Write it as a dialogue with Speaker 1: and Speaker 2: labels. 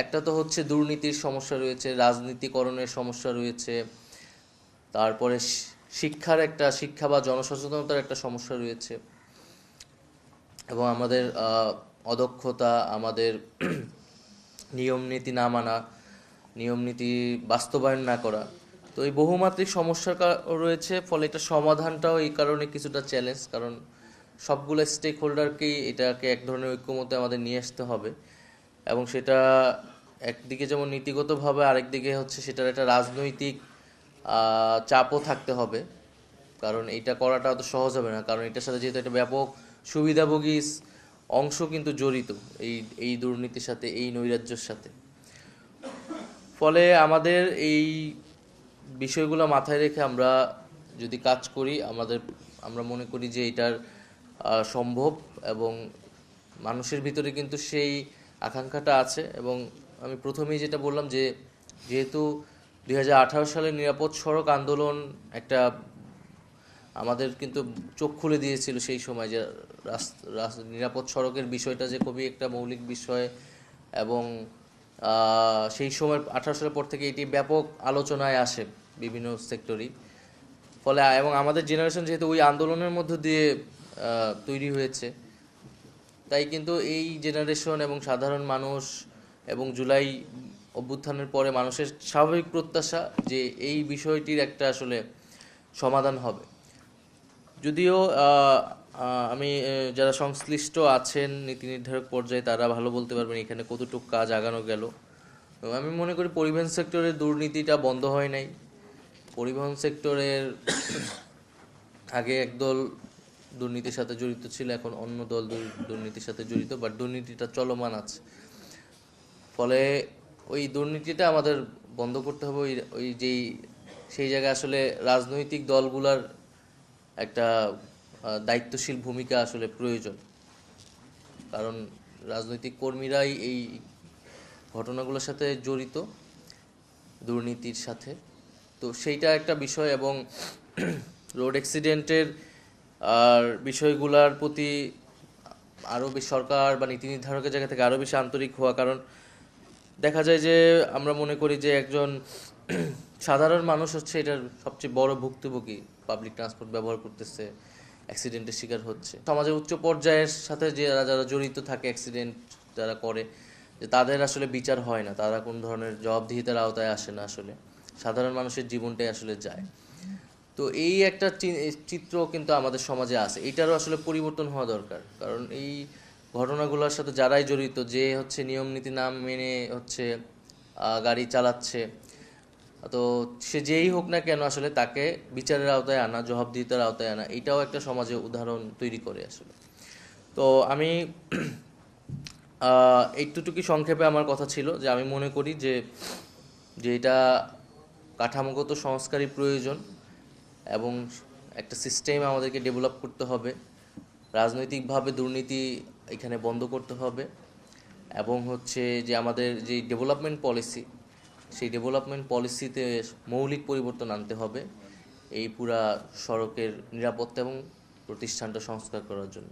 Speaker 1: একটা তো হচ্ছে দুর্নীতির সমস্যা রয়েছে, রাজনীতিকরণের সমস্যা রয়েছে, তারপরে শিক্ষার একটা শিক্ষা বা জনসচেতনতার একটা সমস্যা রয়েছে, এবং আমাদের অদক্ষতা, আমাদের নিয়ম নীতি না মানা, নিয়ম নীতি বাস্তবায়ন না করা। তো এই বহুমাত্রিক সমস্যা রয়েছে, ফলে এটা সমাধানটাও এই কারণে কিছুটা চ্যালেঞ্জ, কারণ সবগুলো স্টেক হোল্ডারকেই এটাকে এক ধরনের ঐক্যমত্যে আমাদের নিয়ে আসতে হবে, এবং সেটা একদিকে যেমন নীতিগতভাবে, আরেকদিকে হচ্ছে সেটার একটা রাজনৈতিক চাপও থাকতে হবে, কারণ এটা করাটা অত সহজ হবে না, কারণ এটার সাথে যেহেতু একটা ব্যাপক সুবিধাভোগী অংশ কিন্তু জড়িত এই এই দুর্নীতির সাথে, এই নৈরাজ্যের সাথে। ফলে আমাদের এই বিষয়গুলো মাথায় রেখে আমরা যদি কাজ করি, আমরা মনে করি যে এটার সম্ভব, এবং মানুষের ভিতরে কিন্তু সেই আকাঙ্ক্ষাটা আছে। এবং আমি প্রথমেই যেটা বললাম যে যেহেতু 2018 সালের নিরাপদ সড়ক আন্দোলন একটা আমাদের কিন্তু চোখ খুলে দিয়েছিল সেই সময়, যে নিরাপদ সড়কের বিষয়টা যে খুবই একটা মৌলিক বিষয়, এবং সেই সময় 18 সালের পর থেকে এটি ব্যাপক আলোচনায় আসে বিভিন্ন সেক্টরই। ফলে এবং আমাদের জেনারেশন যেহেতু ওই আন্দোলনের মধ্য দিয়ে তৈরি হয়েছে, তাই কিন্তু এই জেনারেশন এবং সাধারণ মানুষ এবং জুলাই অভ্যুত্থানের পরে মানুষের স্বাভাবিক প্রত্যাশা যে এই বিষয়টির একটা আসলে সমাধান হবে। যদিও আমি যারা সংশ্লিষ্ট আছেন নীতি নির্ধারক পর্যায়ে, তারা ভালো বলতে পারবেন এখানে কতটুকু কাজ আগানো গেল। আমি মনে করি পরিবহন সেক্টরের দুর্নীতিটা বন্ধ হয় নাই। পরিবহন সেক্টরের আগে একদল দুর্নীতির সাথে জড়িত ছিল, এখন অন্য দল দুর্নীতির সাথে জড়িত, বাট দুর্নীতিটা চলমান আছে। ফলে ওই দুর্নীতিটা আমাদের বন্ধ করতে হবে। ওই যেই সেই জায়গায় আসলে রাজনৈতিক দলগুলার একটা দায়িত্বশীল ভূমিকা আসলে প্রয়োজন, কারণ রাজনৈতিক কর্মীরাই এই ঘটনাগুলোর সাথে জড়িত, দুর্নীতির সাথে। তো সেইটা একটা বিষয়, এবং রোড অ্যাক্সিডেন্টের আর বিষয়গুলোর প্রতি আরও বেশি সরকার বা নীতি নির্ধারকের জায়গা থেকে আরও বেশি আন্তরিক হওয়া। কারণ দেখা যায় যে আমরা মনে করি যে একজন সাধারণ মানুষ হচ্ছে এটার সবচেয়ে বড় ভুক্তভোগী, পাবলিক ট্রান্সপোর্ট ব্যবহার করতেছে, অ্যাক্সিডেন্টের শিকার হচ্ছে। সমাজের উচ্চ পর্যায়ের সাথে যারা যারা জড়িত থাকে, অ্যাক্সিডেন্ট যারা করে, যে তাদের আসলে বিচার হয় না, তারা কোন ধরনের জবাবদিহিতার আওতায় আসে না, আসলে সাধারণ মানুষের জীবনটাই আসলে যায়। তো এই একটা চিত্র কিন্তু আমাদের সমাজে আছে, এটারও আসলে পরিবর্তন হওয়া দরকার। কারণ এই ঘটনাগুলোর সাথে যারাই জড়িত, যে হচ্ছে নিয়ম নীতি না মেনে হচ্ছে গাড়ি চালাচ্ছে, তো সে যেই হোক না কেন, আসলে তাকে বিচারের আওতায় আনা, জবাবদিহিতার আওতায় আনা, এটাও একটা সমাজে উদাহরণ তৈরি করে আসলে। তো আমি এইটুকুই সংক্ষেপে আমার কথা ছিল, যে আমি মনে করি যে যে এটা কাঠামোগত সংস্কারই প্রয়োজন, এবং একটা সিস্টেম আমাদেরকে ডেভেলপ করতে হবে। রাজনৈতিকভাবে দুর্নীতি এখানে বন্ধ করতে হবে, এবং হচ্ছে যে আমাদের যে ডেভেলপমেন্ট পলিসি, সেই ডেভেলপমেন্ট পলিসিতে মৌলিক পরিবর্তন আনতে হবে এই পুরা সড়কের নিরাপত্তা এবং প্রতিষ্ঠানটা সংস্কার করার জন্য।